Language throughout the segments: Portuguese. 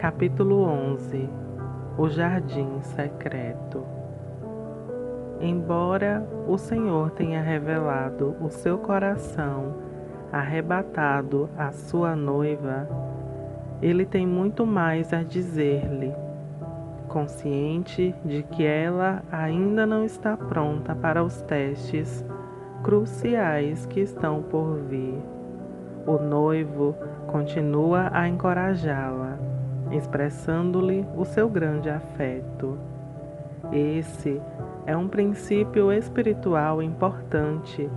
Capítulo 11. O Jardim Secreto. Embora o Senhor tenha revelado o seu coração, arrebatado à sua noiva, Ele tem muito mais a dizer-lhe, consciente de que ela ainda não está pronta para os testes cruciais que estão por vir. O noivo continua a encorajá-la, expressando-lhe o seu grande afeto. Esse é um princípio espiritual importante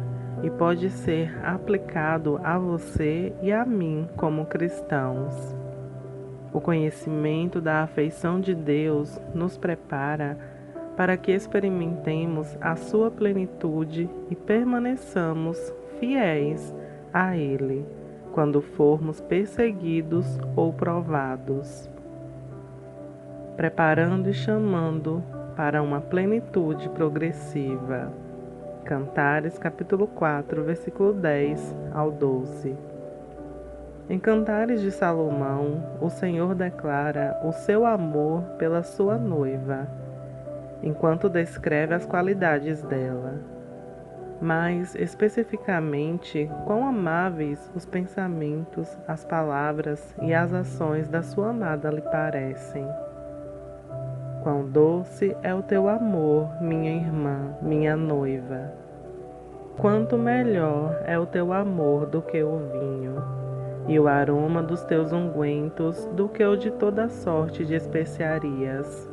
e pode ser aplicado a você e a mim como cristãos. O conhecimento da afeição de Deus nos prepara para que experimentemos a sua plenitude e permaneçamos fiéis a Ele quando formos perseguidos ou provados, preparando e chamando para uma plenitude progressiva. Cantares capítulo 4, versículo 10 ao 12. Em Cantares de Salomão, o Senhor declara o seu amor pela sua noiva, enquanto descreve as qualidades dela. Mais especificamente, quão amáveis os pensamentos, as palavras e as ações da sua amada lhe parecem. Quão doce é o teu amor, minha irmã, minha noiva. Quanto melhor é o teu amor do que o vinho, e o aroma dos teus ungüentos do que o de toda sorte de especiarias.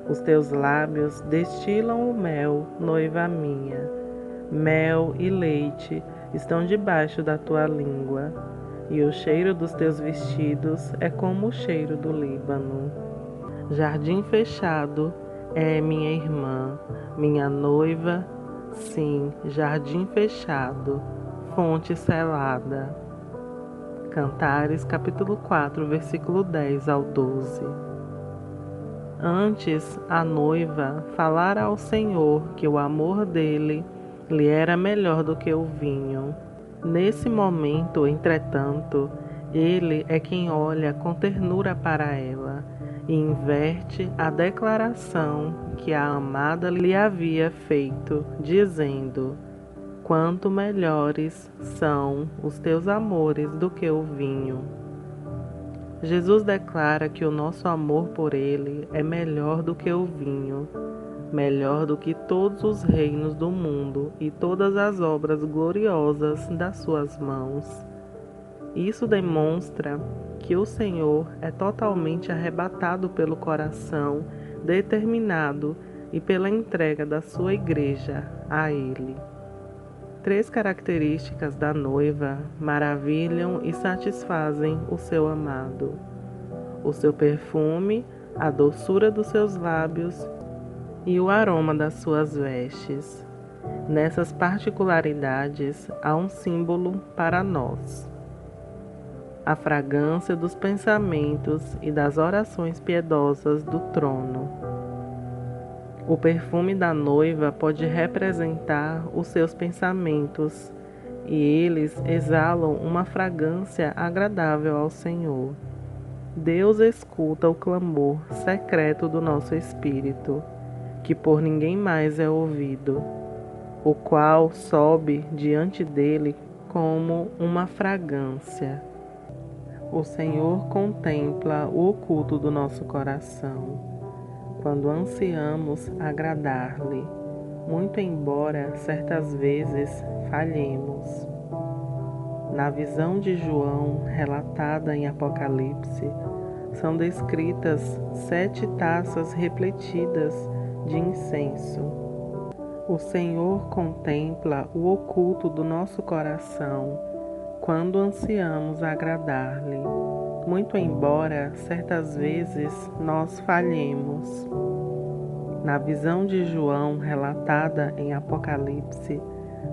Os teus lábios destilam o mel, noiva minha. Mel e leite estão debaixo da tua língua, e o cheiro dos teus vestidos é como o cheiro do Líbano. Jardim fechado é minha irmã, minha noiva, sim, jardim fechado, fonte selada. Cantares capítulo 4, versículo 10 ao 12. Antes a noiva falara ao Senhor que o amor dele lhe era melhor do que o vinho. Nesse momento, entretanto, ele é quem olha com ternura para ela e inverte a declaração que a amada lhe havia feito, dizendo: quanto melhores são os teus amores do que o vinho. Jesus declara que o nosso amor por ele é melhor do que o vinho, melhor do que todos os reinos do mundo e todas as obras gloriosas das suas mãos. Isso demonstra que o Senhor é totalmente arrebatado pelo coração determinado e pela entrega da sua igreja a Ele. 3 características da noiva maravilham e satisfazem o seu amado: o seu perfume, a doçura dos seus lábios e o aroma das suas vestes. Nessas particularidades há um símbolo para nós: a fragrância dos pensamentos e das orações piedosas do trono. O perfume da noiva pode representar os seus pensamentos, e eles exalam uma fragrância agradável ao Senhor. Deus escuta o clamor secreto do nosso espírito, que por ninguém mais é ouvido, o qual sobe diante dele como uma fragrância. O Senhor contempla o oculto do nosso coração, quando ansiamos agradar-lhe, muito embora certas vezes falhemos. Na visão de João, relatada em Apocalipse, são descritas 7 taças repletidas de incenso. O Senhor contempla o oculto do nosso coração quando ansiamos agradar-lhe, muito embora certas vezes nós falhemos. Na visão de João, relatada em Apocalipse,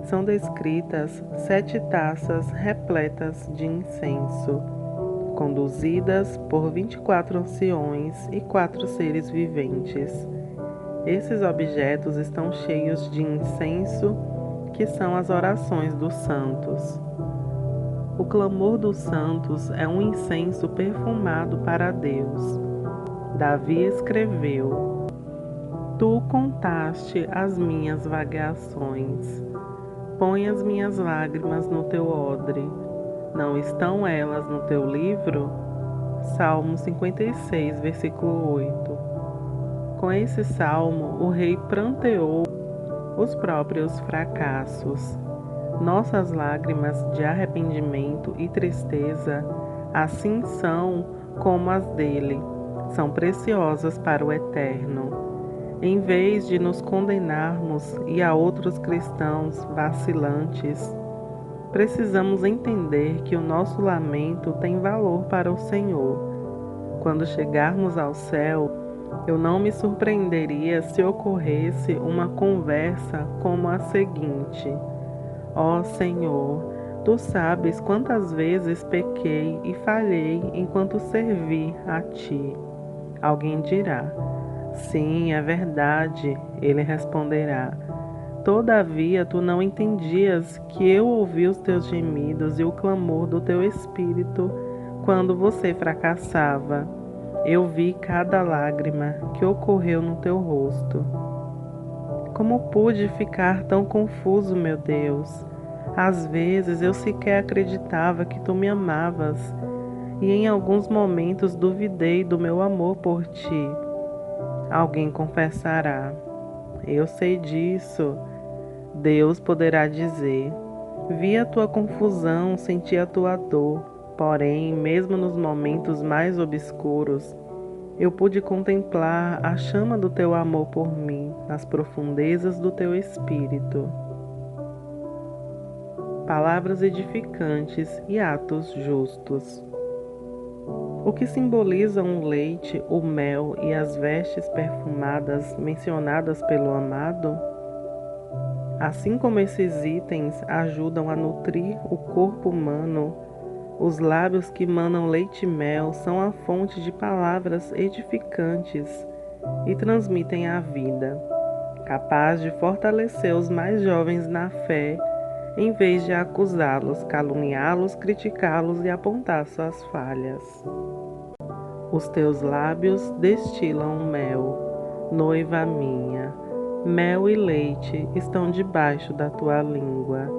são descritas 7 taças repletas de incenso, conduzidas por 24 anciões e 4 seres viventes. Esses objetos estão cheios de incenso, que são as orações dos santos. O clamor dos santos é um incenso perfumado para Deus. Davi escreveu: Tu contaste as minhas vagações. Põe as minhas lágrimas no teu odre. Não estão elas no teu livro? Salmo 56, versículo 8. Com esse salmo, o rei pranteou os próprios fracassos. Nossas lágrimas de arrependimento e tristeza, assim são como as dele, são preciosas para o Eterno. Em vez de nos condenarmos e a outros cristãos vacilantes, precisamos entender que o nosso lamento tem valor para o Senhor. Quando chegarmos ao céu, eu não me surpreenderia se ocorresse uma conversa como a seguinte: Ó Senhor, Tu sabes quantas vezes pequei e falhei enquanto servi a Ti. Alguém dirá: Sim, é verdade. Ele responderá: Todavia tu não entendias que eu ouvi os teus gemidos e o clamor do teu espírito quando você fracassava. Eu vi cada lágrima que ocorreu no teu rosto. Como pude ficar tão confuso, meu Deus? Às vezes eu sequer acreditava que tu me amavas, e em alguns momentos duvidei do meu amor por ti. Alguém confessará: Eu sei disso. Deus poderá dizer: Vi a tua confusão, senti a tua dor, porém, mesmo nos momentos mais obscuros, eu pude contemplar a chama do teu amor por mim, nas profundezas do teu espírito. Palavras edificantes e atos justos. O que simbolizam o leite, o mel e as vestes perfumadas mencionadas pelo amado? Assim como esses itens ajudam a nutrir o corpo humano, os lábios que manam leite e mel são a fonte de palavras edificantes e transmitem a vida, capaz de fortalecer os mais jovens na fé, em vez de acusá-los, caluniá-los, criticá-los e apontar suas falhas. Os teus lábios destilam mel, noiva minha. Mel e leite estão debaixo da tua língua,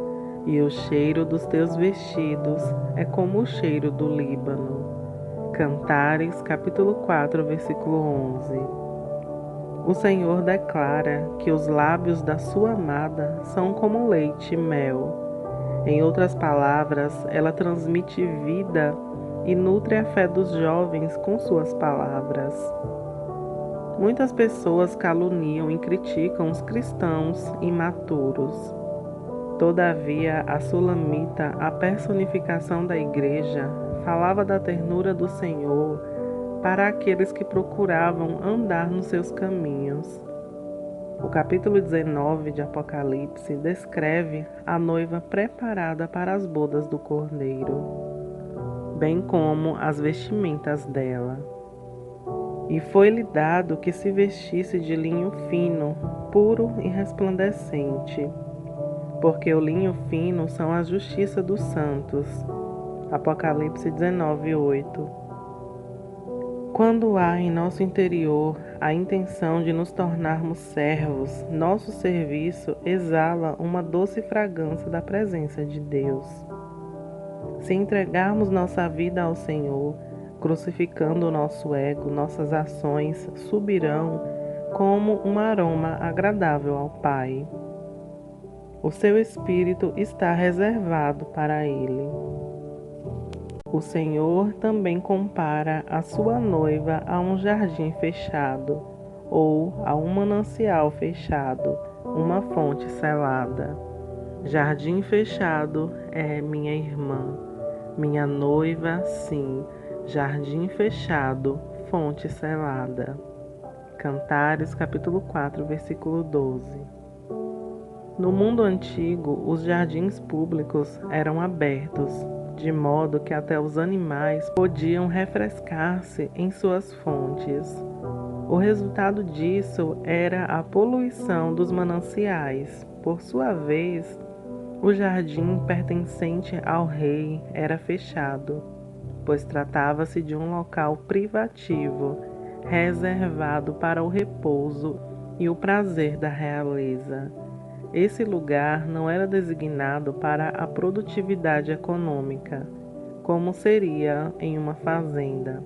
e o cheiro dos teus vestidos é como o cheiro do Líbano. Cantares, capítulo 4, versículo 11. O Senhor declara que os lábios da sua amada são como leite e mel. Em outras palavras, ela transmite vida e nutre a fé dos jovens com suas palavras. Muitas pessoas caluniam e criticam os cristãos imaturos. Todavia, a Sulamita, a personificação da igreja, falava da ternura do Senhor para aqueles que procuravam andar nos seus caminhos. O capítulo 19 de Apocalipse descreve a noiva preparada para as bodas do Cordeiro, bem como as vestimentas dela. E foi-lhe dado que se vestisse de linho fino, puro e resplandecente, porque o linho fino são a justiça dos santos. Apocalipse 19, 8. Quando há em nosso interior a intenção de nos tornarmos servos, nosso serviço exala uma doce fragrância da presença de Deus. Se entregarmos nossa vida ao Senhor, crucificando o nosso ego, nossas ações subirão como um aroma agradável ao Pai. O seu espírito está reservado para ele. O Senhor também compara a sua noiva a um jardim fechado, ou a um manancial fechado, uma fonte selada. Jardim fechado é minha irmã, minha noiva, sim, jardim fechado, fonte selada. Cantares, capítulo 4, versículo 12. No mundo antigo, os jardins públicos eram abertos, de modo que até os animais podiam refrescar-se em suas fontes. O resultado disso era a poluição dos mananciais. Por sua vez, O jardim pertencente ao rei era fechado, pois tratava-se de um local privativo, reservado para o repouso e o prazer da realeza. Esse lugar não era designado para a produtividade econômica, como seria em uma fazenda.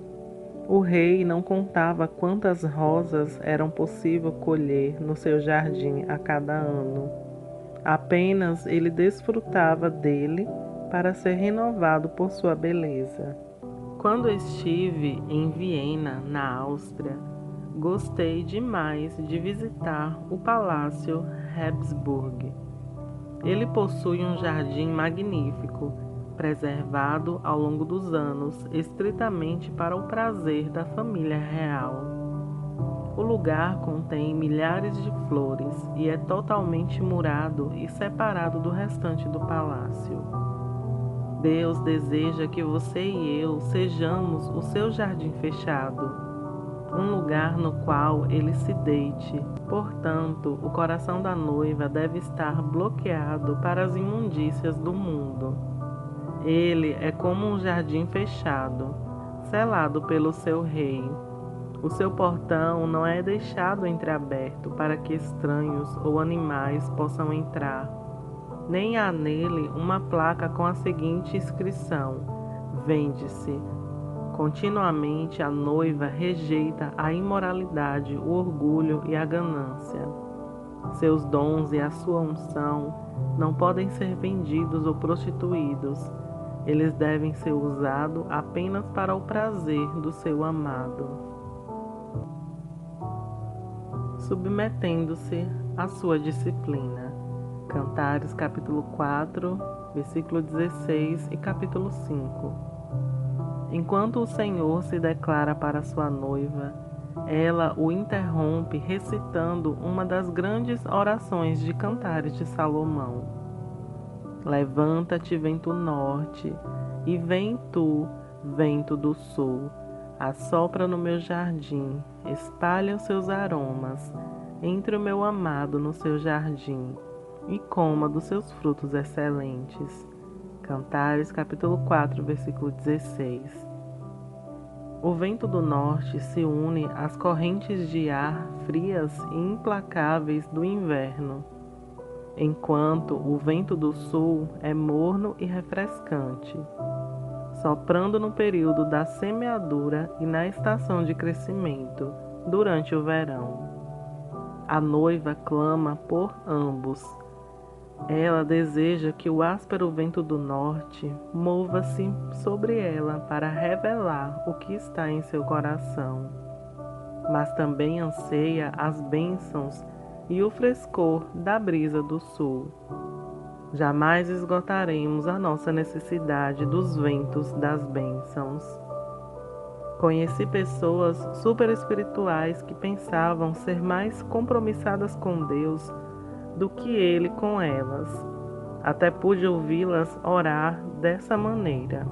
O rei não contava quantas rosas eram possível colher no seu jardim a cada ano. Apenas ele desfrutava dele para ser renovado por sua beleza. Quando estive em Viena, na Áustria, gostei demais de visitar o Palácio Habsburg. Ele possui um jardim magnífico, preservado ao longo dos anos, estritamente para o prazer da família real. O lugar contém milhares de flores e é totalmente murado e separado do restante do palácio. Deus deseja que você e eu sejamos o seu jardim fechado, um lugar no qual ele se deite. Portanto, o coração da noiva deve estar bloqueado para as imundícias do mundo. Ele é como um jardim fechado, selado pelo seu rei. O seu portão não é deixado entreaberto para que estranhos ou animais possam entrar. Nem há nele uma placa com a seguinte inscrição: vende-se. Continuamente a noiva rejeita a imoralidade, o orgulho e a ganância. Seus dons e a sua unção não podem ser vendidos ou prostituídos. Eles devem ser usados apenas para o prazer do seu amado. Submetendo-se à sua disciplina. Cantares capítulo 4, versículo 16 e capítulo 5. Enquanto o Senhor se declara para sua noiva, ela o interrompe recitando uma das grandes orações de Cantares de Salomão. Levanta-te, vento norte, e vem tu, vento do sul, assopra no meu jardim, espalha os seus aromas, entre o meu amado no seu jardim, e coma dos seus frutos excelentes. Cantares capítulo 4, versículo 16. O vento do norte se une às correntes de ar frias e implacáveis do inverno, enquanto o vento do sul é morno e refrescante, soprando no período da semeadura e na estação de crescimento, durante o verão. A noiva clama por ambos. Ela deseja que o áspero vento do norte mova-se sobre ela para revelar o que está em seu coração, mas também anseia as bênçãos e o frescor da brisa do sul. Jamais esgotaremos a nossa necessidade dos ventos das bênçãos. Conheci pessoas super espirituais que pensavam ser mais compromissadas com Deus do que Ele com elas. Até pude ouvi-las orar dessa maneira: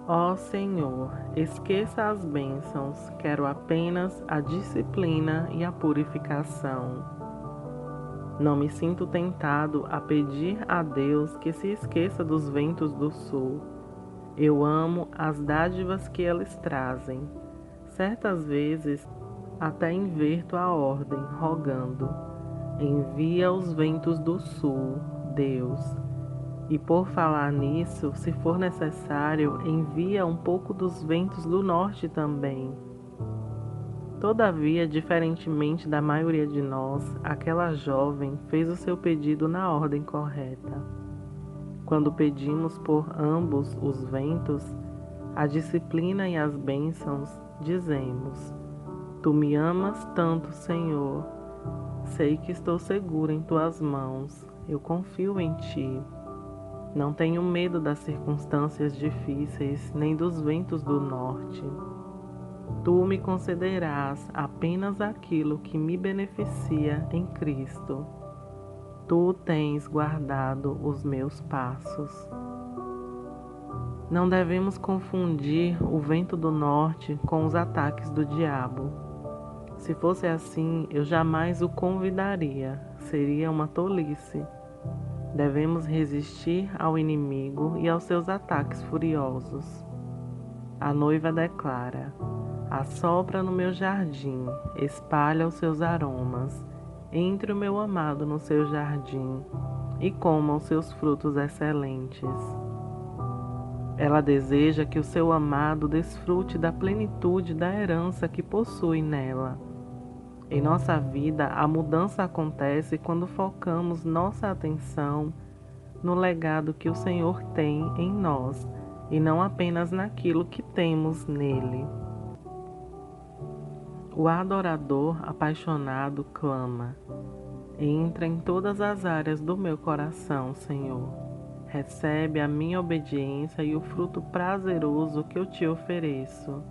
ó Senhor, esqueça as bênçãos, quero apenas a disciplina e a purificação. Não me sinto tentado a pedir a Deus que se esqueça dos ventos do sul. Eu amo as dádivas que eles trazem. Certas vezes até inverto a ordem, rogando: envia os ventos do sul, Deus. E por falar nisso, se for necessário, envia um pouco dos ventos do norte também. Todavia, diferentemente da maioria de nós, aquela jovem fez o seu pedido na ordem correta. Quando pedimos por ambos os ventos, a disciplina e as bênçãos, dizemos: tu me amas tanto, Senhor. Sei que estou seguro em tuas mãos, eu confio em ti. Não tenho medo das circunstâncias difíceis, nem dos ventos do norte. Tu me concederás apenas aquilo que me beneficia em Cristo. Tu tens guardado os meus passos. Não devemos confundir o vento do norte com os ataques do diabo. Se fosse assim, eu jamais o convidaria, seria uma tolice. Devemos resistir ao inimigo e aos seus ataques furiosos. A noiva declara: assopra no meu jardim, espalha os seus aromas, entre o meu amado no seu jardim e coma os seus frutos excelentes. Ela deseja que o seu amado desfrute da plenitude da herança que possui nela. Em nossa vida, a mudança acontece quando focamos nossa atenção no legado que o Senhor tem em nós e não apenas naquilo que temos nele. O adorador apaixonado clama: entra em todas as áreas do meu coração, Senhor. Recebe a minha obediência e o fruto prazeroso que eu te ofereço.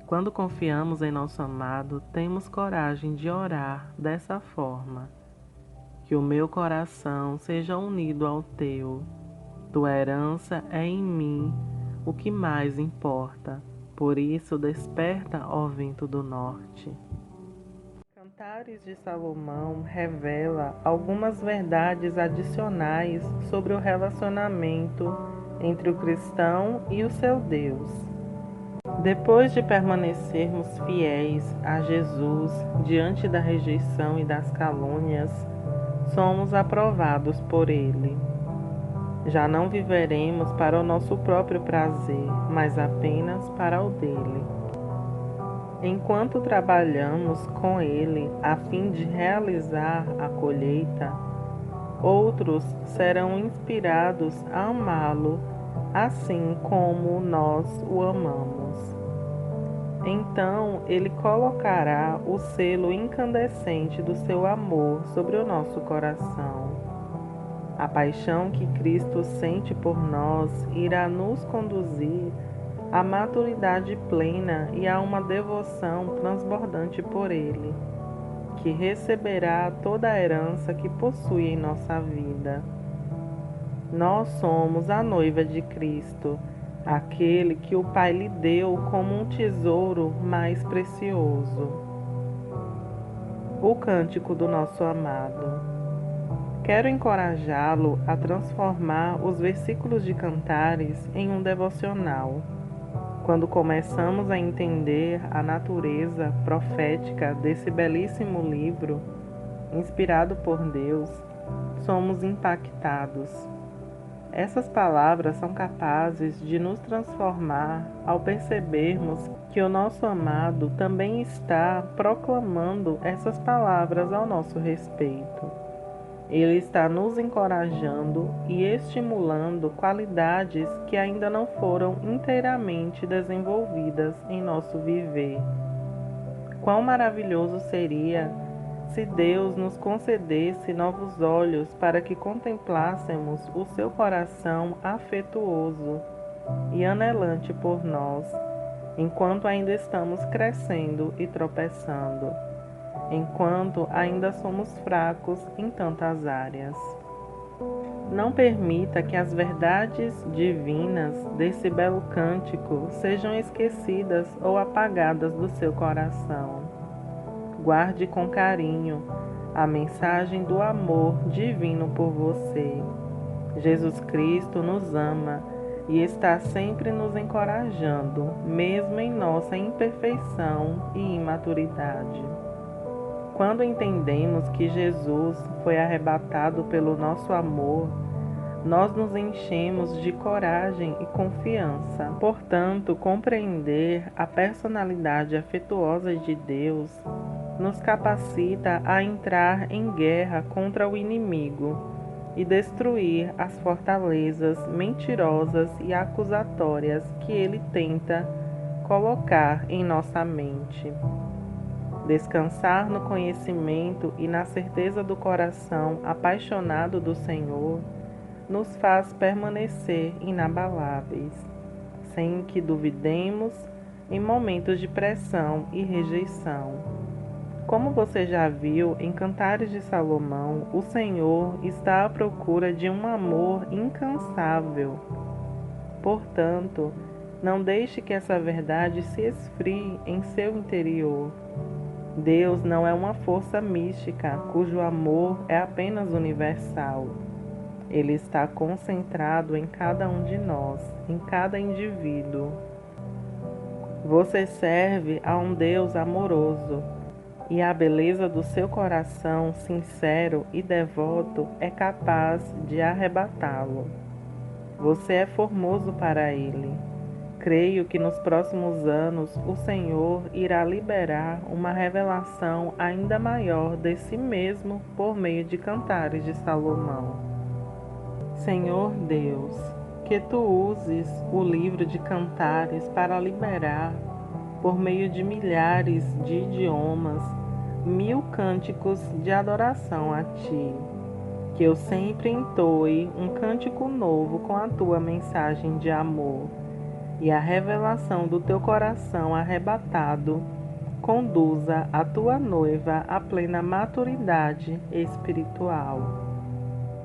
Quando confiamos em nosso amado, temos coragem de orar dessa forma: que o meu coração seja unido ao teu. Tua herança é em mim o que mais importa. Por isso, desperta, ó vento do norte. Cantares de Salomão revela algumas verdades adicionais sobre o relacionamento entre o cristão e o seu Deus. Depois de permanecermos fiéis a Jesus diante da rejeição e das calúnias, somos aprovados por Ele. Já não viveremos para o nosso próprio prazer, mas apenas para o dele. Enquanto trabalhamos com Ele a fim de realizar a colheita, outros serão inspirados a amá-lo, assim como nós o amamos. Então Ele colocará o selo incandescente do seu amor sobre o nosso coração. A paixão que Cristo sente por nós irá nos conduzir à maturidade plena e a uma devoção transbordante por Ele, que receberá toda a herança que possui em nossa vida. Nós somos a noiva de Cristo, aquele que o Pai lhe deu como um tesouro mais precioso. O cântico do nosso amado. Quero encorajá-lo a transformar os versículos de Cantares em um devocional. Quando começamos a entender a natureza profética desse belíssimo livro, inspirado por Deus, somos impactados. Essas palavras são capazes de nos transformar ao percebermos que o nosso amado também está proclamando essas palavras ao nosso respeito. Ele está nos encorajando e estimulando qualidades que ainda não foram inteiramente desenvolvidas em nosso viver. Quão maravilhoso seria se Deus nos concedesse novos olhos para que contemplássemos o seu coração afetuoso e anelante por nós, enquanto ainda estamos crescendo e tropeçando, enquanto ainda somos fracos em tantas áreas. Não permita que as verdades divinas desse belo cântico sejam esquecidas ou apagadas do seu coração. Guarde com carinho a mensagem do amor divino por você. Jesus Cristo nos ama e está sempre nos encorajando, mesmo em nossa imperfeição e imaturidade. Quando entendemos que Jesus foi arrebatado pelo nosso amor, nós nos enchemos de coragem e confiança. Portanto, compreender a personalidade afetuosa de Deus nos capacita a entrar em guerra contra o inimigo e destruir as fortalezas mentirosas e acusatórias que ele tenta colocar em nossa mente. Descansar no conhecimento e na certeza do coração apaixonado do Senhor nos faz permanecer inabaláveis, sem que duvidemos em momentos de pressão e rejeição. Como você já viu em Cantares de Salomão, o Senhor está à procura de um amor incansável. Portanto, não deixe que essa verdade se esfrie em seu interior. Deus não é uma força mística cujo amor é apenas universal. Ele está concentrado em cada um de nós, em cada indivíduo. Você serve a um Deus amoroso e a beleza do seu coração sincero e devoto é capaz de arrebatá-lo. Você é formoso para Ele. Creio que nos próximos anos o Senhor irá liberar uma revelação ainda maior de si mesmo por meio de Cantares de Salomão. Senhor Deus, que Tu uses o livro de Cantares para liberar, por meio de milhares de idiomas, 1000 cânticos de adoração a Ti. Que eu sempre entoe um cântico novo com a Tua mensagem de amor. E a revelação do Teu coração arrebatado conduza a Tua noiva à plena maturidade espiritual.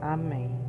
Amém.